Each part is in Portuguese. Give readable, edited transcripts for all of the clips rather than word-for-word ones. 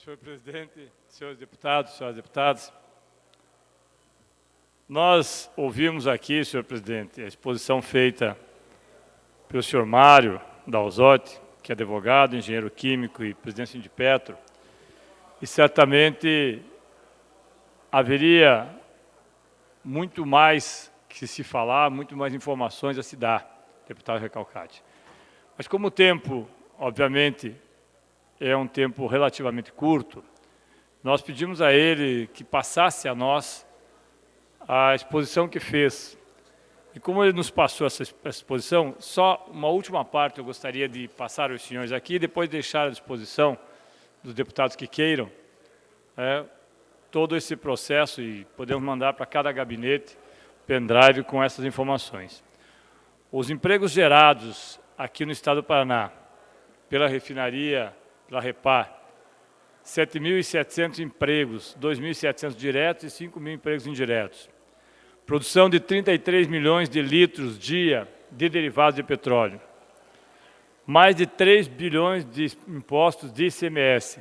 Senhor presidente, senhores deputados, senhoras deputadas, nós ouvimos aqui, senhor presidente, a exposição feita pelo senhor Mário Dalzotti, que é advogado, engenheiro químico e presidente do Sindipetro, e certamente haveria muito mais que se falar, muito mais informações a se dar, deputado Recalcati. Mas como o tempo, obviamente, é um tempo relativamente curto, nós pedimos a ele que passasse a nós a exposição que fez. E como ele nos passou essa exposição, só uma última parte eu gostaria de passar aos senhores aqui, e depois deixar à disposição dos deputados que queiram todo esse processo e podemos mandar para cada gabinete pendrive com essas informações. Os empregos gerados aqui no estado do Paraná, pela refinaria, pela Repar, 7.700 empregos, 2.700 diretos e 5.000 empregos indiretos. Produção de 33 milhões de litros dia de derivados de petróleo. Mais de 3 bilhões de impostos de ICMS.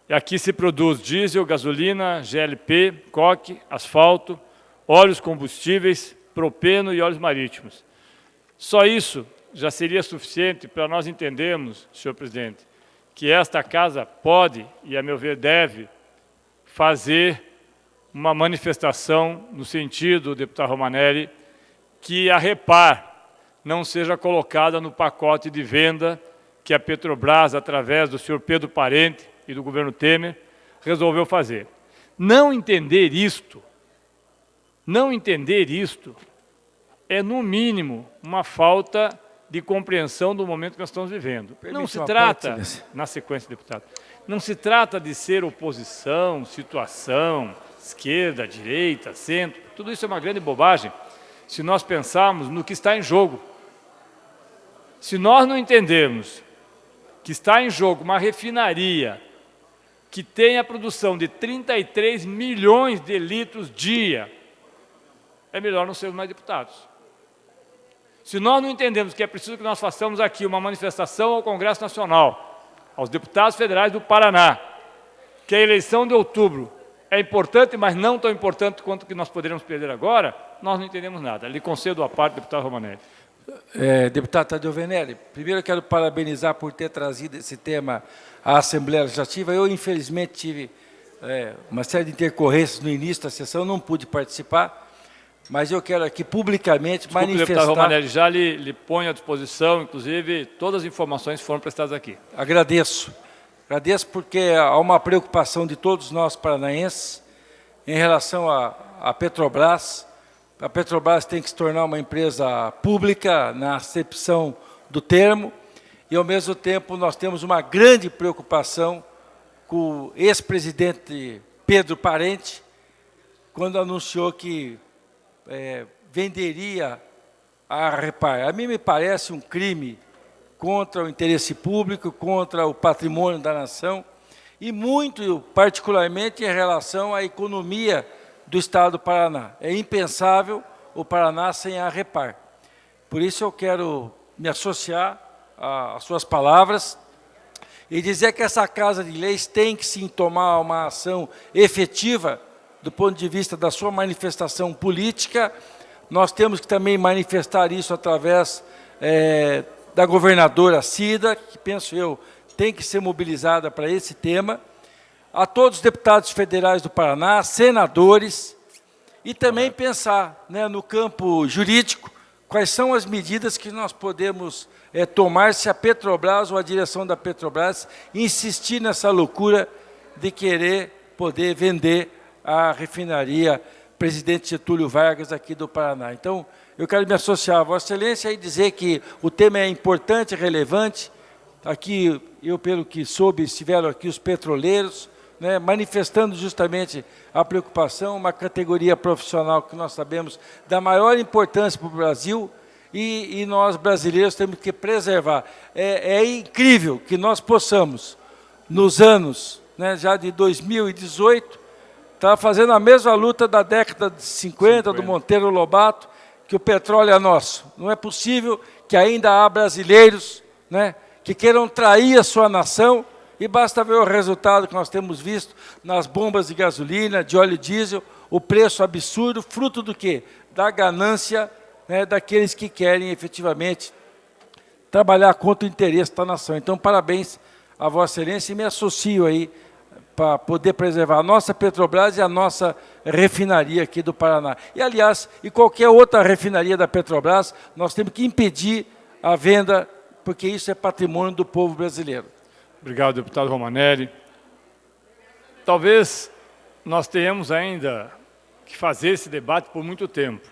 E aqui se produz diesel, gasolina, GLP, coque, asfalto, óleos combustíveis, propeno e óleos marítimos. Só isso já seria suficiente para nós entendermos, senhor presidente, que esta casa pode, e a meu ver deve, fazer uma manifestação no sentido, deputado Romanelli, que a Repar não seja colocada no pacote de venda que a Petrobras, através do senhor Pedro Parente e do governo Temer, resolveu fazer. Não entender isto é, no mínimo, uma falta de compreensão do momento que nós estamos vivendo. Não se trata, na sequência, deputado, não se trata de ser oposição, situação, esquerda, direita, centro, tudo isso é uma grande bobagem se nós pensarmos no que está em jogo. Se nós não entendermos que está em jogo uma refinaria que tem a produção de 33 milhões de litros dia, é melhor não sermos mais deputados. Se nós não entendemos que é preciso que nós façamos aqui uma manifestação ao Congresso Nacional, aos deputados federais do Paraná, que a eleição de outubro é importante, mas não tão importante quanto o que nós poderíamos perder agora, nós não entendemos nada. Lhe concedo a parte, deputado Romanelli. Deputado Tadeu Venere, primeiro eu quero parabenizar por ter trazido esse tema à Assembleia Legislativa. Eu, infelizmente, tive uma série de intercorrências no início da sessão, não pude participar, mas eu quero aqui publicamente manifestar... Deputado Romanelli, já lhe ponho à disposição, inclusive, todas as informações foram prestadas aqui. Agradeço porque há uma preocupação de todos nós paranaenses em relação à Petrobras. A Petrobras tem que se tornar uma empresa pública na acepção do termo e, ao mesmo tempo, nós temos uma grande preocupação com o ex-presidente Pedro Parente, quando anunciou que venderia a Repar. A mim me parece um crime contra o interesse público, contra o patrimônio da nação e muito particularmente em relação à economia do estado do Paraná. É impensável o Paraná sem a Repar. Por isso eu quero me associar às suas palavras e dizer que essa Casa de Leis tem que sim tomar uma ação efetiva do ponto de vista da sua manifestação política. Nós temos que também manifestar isso através da governadora Cida, que, penso eu, tem que ser mobilizada para esse tema, a todos os deputados federais do Paraná, senadores, e também pensar no campo jurídico, quais são as medidas que nós podemos tomar se a Petrobras ou a direção da Petrobras insistir nessa loucura de querer poder vender a refinaria Presidente Getúlio Vargas aqui do Paraná. Então, eu quero me associar a Vossa Excelência e dizer que o tema é importante, relevante. Aqui, eu, pelo que soube, estiveram aqui os petroleiros, manifestando justamente a preocupação, uma categoria profissional que nós sabemos da maior importância para o Brasil e nós, brasileiros, temos que preservar. É incrível que nós possamos, nos anos já de 2018, estar fazendo a mesma luta da década de 50 do Monteiro Lobato, que o petróleo é nosso. Não é possível que ainda há brasileiros que queiram trair a sua nação E basta ver o resultado que nós temos visto nas bombas de gasolina, de óleo diesel, o preço absurdo, fruto do quê? Da ganância, né, daqueles que querem efetivamente trabalhar contra o interesse da nação. Então, parabéns a Vossa Excelência e me associo aí para poder preservar a nossa Petrobras e a nossa refinaria aqui do Paraná. E, aliás, e qualquer outra refinaria da Petrobras, nós temos que impedir a venda, porque isso é patrimônio do povo brasileiro. Obrigado, deputado Romanelli. Talvez nós tenhamos ainda que fazer esse debate por muito tempo,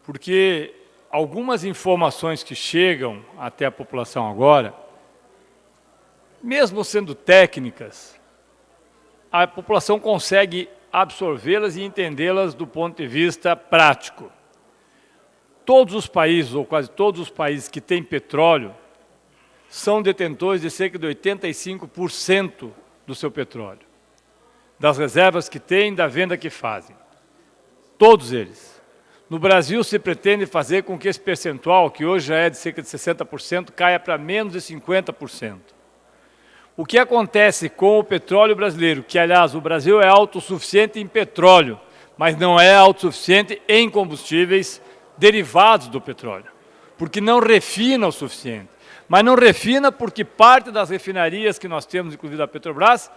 porque algumas informações que chegam até a população agora, mesmo sendo técnicas, a população consegue absorvê-las e entendê-las do ponto de vista prático. Todos os países, ou quase todos os países que têm petróleo, são detentores de cerca de 85% do seu petróleo, das reservas que têm, da venda que fazem. Todos eles. No Brasil, se pretende fazer com que esse percentual, que hoje já é de cerca de 60%, caia para menos de 50%. O que acontece com o petróleo brasileiro, que, aliás, o Brasil é autossuficiente em petróleo, mas não é autossuficiente em combustíveis derivados do petróleo, porque não refina o suficiente. Mas não refina porque parte das refinarias que nós temos, inclusive da Petrobras,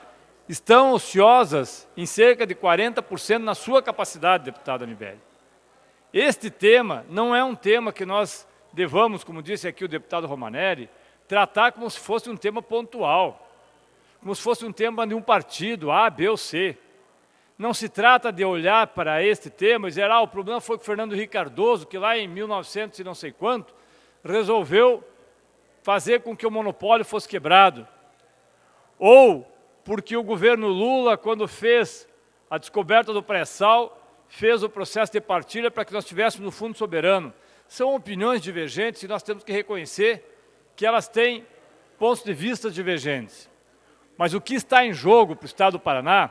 estão ociosas em cerca de 40% na sua capacidade, deputado Anibele. Este tema não é um tema que nós devamos, como disse aqui o deputado Romanelli, tratar como se fosse um tema pontual, como se fosse um tema de um partido, A, B ou C. Não se trata de olhar para este tema e dizer, o problema foi que o Fernando Henrique Cardoso, que lá em 1900 e não sei quanto, resolveu fazer com que o monopólio fosse quebrado. Ou porque o governo Lula, quando fez a descoberta do pré-sal, fez o processo de partilha para que nós tivéssemos no Fundo Soberano. São opiniões divergentes e nós temos que reconhecer que elas têm pontos de vista divergentes. Mas o que está em jogo para o Estado do Paraná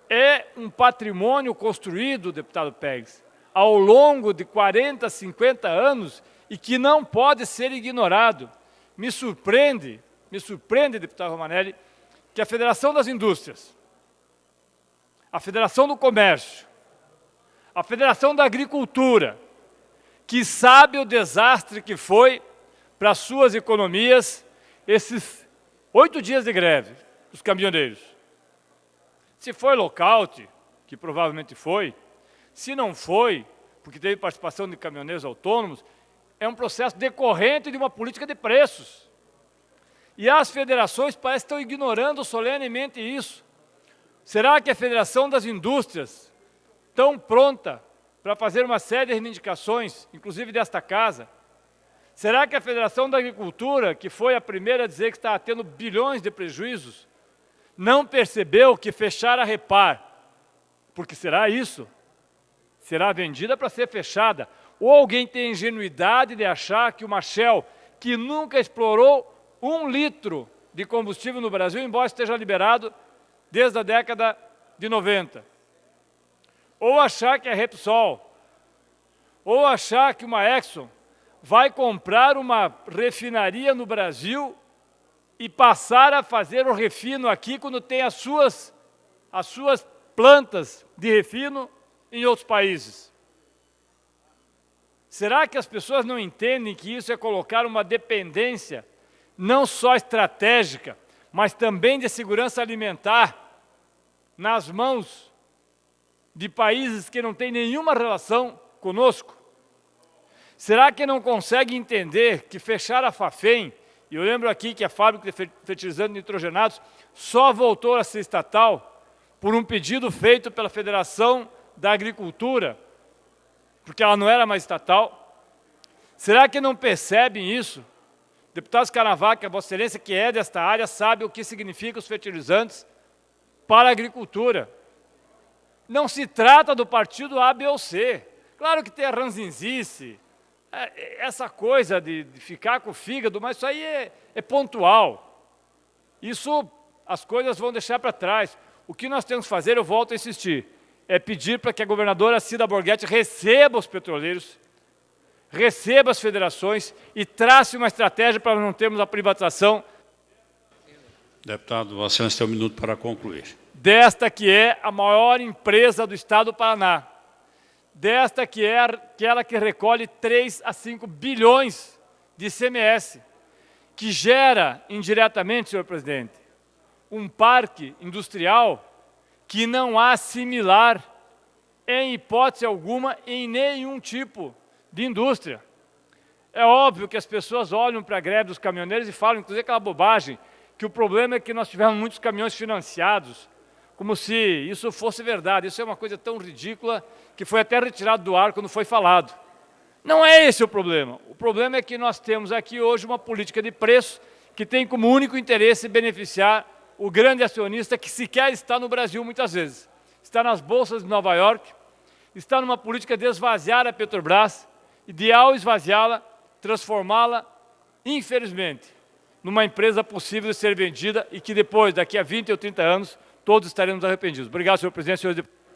é um patrimônio construído, deputado Pérez, ao longo de 40, 50 anos e que não pode ser ignorado. Me surpreende, deputado Romanelli, que a Federação das Indústrias, a Federação do Comércio, a Federação da Agricultura, que sabe o desastre que foi para as suas economias esses 8 dias de greve dos caminhoneiros. Se foi lockout, que provavelmente foi, se não foi, porque teve participação de caminhoneiros autônomos, é um processo decorrente de uma política de preços. E as federações parecem que estão ignorando solenemente isso. Será que a Federação das Indústrias, tão pronta para fazer uma série de reivindicações, inclusive desta casa, será que a Federação da Agricultura, que foi a primeira a dizer que estava tendo bilhões de prejuízos, não percebeu que fechar a Repar, porque será isso, será vendida para ser fechada, ou alguém tem a ingenuidade de achar que uma Shell, que nunca explorou 1 litro de combustível no Brasil, embora esteja liberado desde a década de 90. Ou achar que a Repsol, ou achar que uma Exxon vai comprar uma refinaria no Brasil e passar a fazer o refino aqui quando tem as suas plantas de refino em outros países. Será que as pessoas não entendem que isso é colocar uma dependência não só estratégica, mas também de segurança alimentar nas mãos de países que não têm nenhuma relação conosco? Será que não consegue entender que fechar a Fafem, e eu lembro aqui que a fábrica de fertilizantes nitrogenados só voltou a ser estatal por um pedido feito pela Federação da Agricultura, porque ela não era mais estatal? Será que não percebem isso? Deputado Scarnavaca, a Vossa Excelência, que é desta área, sabe o que significa os fertilizantes para a agricultura. Não se trata do partido A, B ou C. Claro que tem a ranzinzice, essa coisa de ficar com o fígado, mas isso aí é pontual. Isso as coisas vão deixar para trás. O que nós temos que fazer, eu volto a insistir, é pedir para que a governadora Cida Borghetti receba os petroleiros, receba as federações e trace uma estratégia para não termos a privatização Deputado, Vossa Excelência tem um minuto para concluir. Desta que é a maior empresa do Estado do Paraná, desta que é aquela que recolhe 3 a 5 bilhões de ICMS, que gera indiretamente, senhor presidente, um parque industrial que não há similar, em hipótese alguma, em nenhum tipo de indústria. É óbvio que as pessoas olham para a greve dos caminhoneiros e falam, inclusive aquela bobagem, que o problema é que nós tivemos muitos caminhões financiados, como se isso fosse verdade. Isso é uma coisa tão ridícula que foi até retirado do ar quando foi falado. Não é esse o problema. O problema é que nós temos aqui hoje uma política de preço que tem como único interesse beneficiar o grande acionista que sequer está no Brasil muitas vezes. Está nas bolsas de Nova York, está numa política de esvaziar a Petrobras e de, ao esvaziá-la, transformá-la, infelizmente, numa empresa possível de ser vendida e que depois, daqui a 20 ou 30 anos, todos estaremos arrependidos. Obrigado, senhor presidente, senhores deputados.